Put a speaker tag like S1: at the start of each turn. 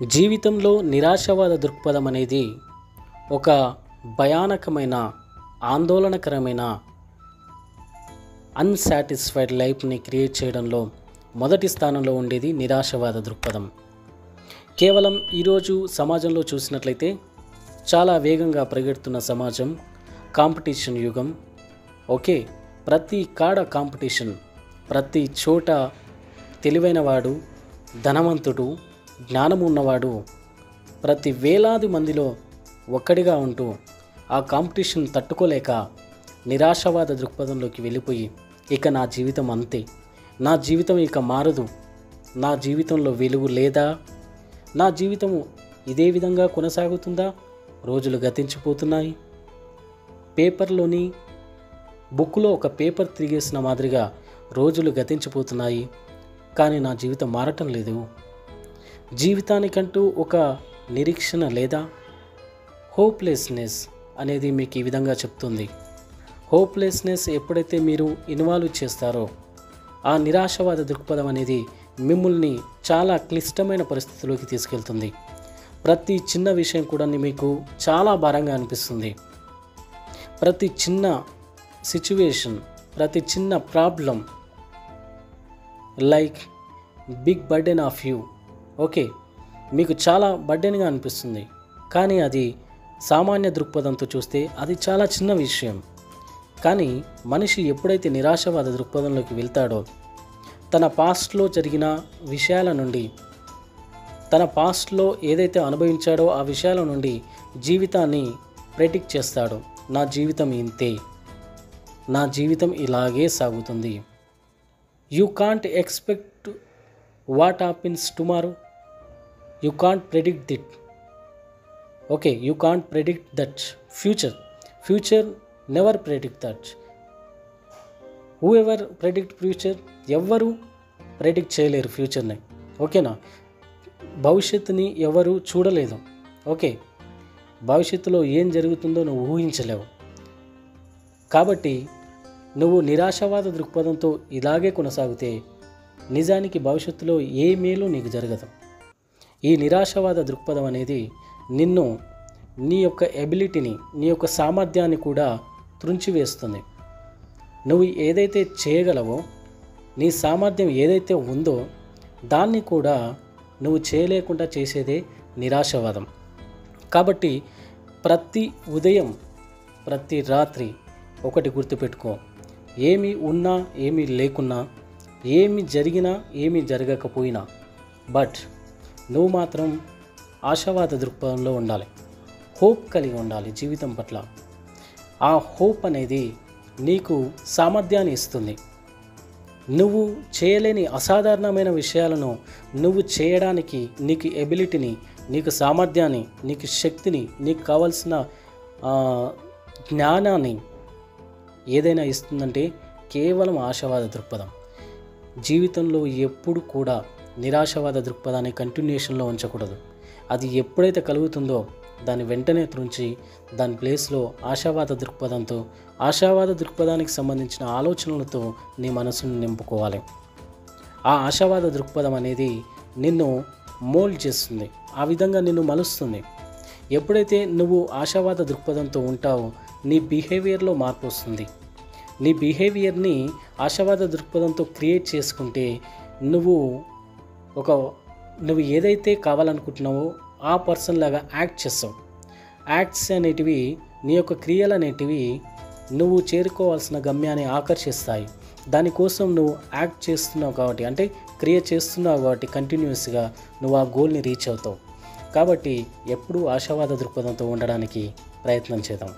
S1: జీవితంలో నిరాశవాద దృక్పథం అనేది ఒక భయానకమైన, ఆందోళనకరమైన, అన్సాటిస్ఫైడ్ లైఫ్ని క్రియేట్ చేయడంలో మొదటి స్థానంలో ఉండేది నిరాశవాద దృక్పథం. కేవలం ఈరోజు సమాజంలో చూసినట్లయితే చాలా వేగంగా పరిగెడుతున్న సమాజం, కాంపిటీషన్ యుగం. ఓకే, ప్రతి కాడ కాంపిటీషన్, ప్రతి చోట తెలివైనవాడు, ధనవంతుడు, జ్ఞానం ఉన్నవాడు ప్రతి వేలాది మందిలో ఒక్కడిగా ఉంటూ ఆ కాంపిటీషన్ తట్టుకోలేక నిరాశవాద దృక్పథంలోకి వెళ్ళిపోయి, ఇక నా జీవితం అంతే, నా జీవితం ఇక మారదు, నా జీవితంలో వెలుగు లేదా, నా జీవితము ఇదే విధంగా కొనసాగుతుందా, రోజులు గతించిపోతున్నాయి. పేపర్లోని బుక్లో ఒక పేపర్ తిరిగేసిన మాదిరిగా రోజులు గతించిపోతున్నాయి, కానీ నా జీవితం మారటం లేదు. జీవితానికంటూ ఒక నిరీక్షణ లేదా, హోప్లెస్నెస్ అనేది మీకు ఈ విధంగా చెప్తుంది. హోప్లెస్నెస్ ఎప్పుడైతే మీరు ఇన్వాల్వ్ చేస్తారో, ఆ నిరాశవాద దృక్పథం అనేది మిమ్మల్ని చాలా క్లిష్టమైన పరిస్థితుల్లోకి తీసుకెళ్తుంది. ప్రతి చిన్న విషయం కూడా మీకు చాలా భారంగా అనిపిస్తుంది. ప్రతి చిన్న సిచ్యువేషన్, ప్రతి చిన్న problem like big burden of you. Okay, మీకు చాలా బర్డెన్గా అనిపిస్తుంది, కానీ అది సామాన్య దృక్పథంతో చూస్తే అది చాలా చిన్న విషయం. కానీ మనిషి ఎప్పుడైతే నిరాశవాద దృక్పథంలోకి వెళ్తాడో, తన పాస్ట్లో జరిగిన విషయాల నుండి, తన పాస్ట్లో ఏదైతే అనుభవించాడో ఆ విషయాల నుండి జీవితాన్ని ప్రెడిక్ట్ చేస్తాడు. నా జీవితం ఇంతే, నా జీవితం ఇలాగే సాగుతుంది. You can't expect what happens tomorrow, you can't predict it. Okay, you can't predict that future never predict that. Who ever predict future, ఎవ్వరు ప్రెడిక్ట్ చేయలేరు ఫ్యూచర్ని. ఓకేనా, భవిష్యత్తుని ఎవరు చూడలేదు. ఓకే, భవిష్యత్తులో ఏం జరుగుతుందో నువ్వు ఊహించలేవు. కాబట్టి నువ్వు నిరాశవాద దృక్పథంతో ఇలాగే కొనసాగితే నిజానికి భవిష్యత్తులో ఏ మేలు నీకు జరగదు. ఈ నిరాశవాద దృక్పథం అనేది నిన్ను, నీ యొక్క ఎబిలిటీని, నీ యొక్క సామర్థ్యాన్ని కూడా త్రుంచివేస్తుంది. నువ్వు ఏదైతే చేయగలవో, నీ సామర్థ్యం ఏదైతే ఉందో దాన్ని కూడా నువ్వు చేయలేకుండా చేసేదే నిరాశవాదం. కాబట్టి ప్రతి ఉదయం, ప్రతి రాత్రి ఒకటి గుర్తుపెట్టుకో, ఏమి ఉన్నా ఏమీ లేకున్నా, ఏమి జరిగినా ఏమీ జరగకపోయినా, బట్ నువ్వు మాత్రం ఆశావాద దృక్పథంలో ఉండాలి. హోప్ కలిగి ఉండాలి జీవితం పట్ల. ఆ హోప్ అనేది నీకు సామర్థ్యాన్ని ఇస్తుంది. నువ్వు చేయలేని అసాధారణమైన విషయాలను నువ్వు చేయడానికి నీకు ఎబిలిటీని, నీకు సామర్థ్యాన్ని, నీకు శక్తిని, నీకు కావాల్సిన జ్ఞానాన్ని ఏదైనా ఇస్తుందంటే కేవలం ఆశావాద దృక్పథం. జీవితంలో ఎప్పుడు కూడా నిరాశవాద దృక్పథాన్ని కంటిన్యూషన్లో ఉంచకూడదు. అది ఎప్పుడైతే కలుగుతుందో దాన్ని వెంటనే త్రుంచి దాని ప్లేస్లో ఆశావాద దృక్పథంతో, ఆశావాద దృక్పథానికి సంబంధించిన ఆలోచనలతో నీ మనసును నింపుకోవాలి. ఆ ఆశావాద దృక్పథం అనేది నిన్ను మోల్డ్ చేస్తుంది, ఆ విధంగా నిన్ను మలుస్తుంది. ఎప్పుడైతే నువ్వు ఆశావాద దృక్పథంతో ఉంటావో నీ బిహేవియర్లో మార్పు వస్తుంది. నీ బిహేవియర్ని ఆశావాద దృక్పథంతో క్రియేట్ చేసుకుంటే నువ్వు ఏదైతే కావాలనుకుంటున్నావో ఆ పర్సన్ లాగా యాక్ట్ చేస్తావు. యాక్ట్స్ అనేటివి, నీ యొక్క క్రియలు అనేటివి నువ్వు చేరుకోవాల్సిన గమ్యాన్ని ఆకర్షిస్తాయి. దానికోసం నువ్వు యాక్ట్ చేస్తున్నావు కాబట్టి, అంటే క్రియ చేస్తున్నావు కాబట్టి కంటిన్యూస్గా నువ్వు ఆ గోల్ని రీచ్ అవుతావు. కాబట్టి ఎప్పుడూ ఆశావాద దృక్పథంతో ఉండడానికి ప్రయత్నం చేద్దాం.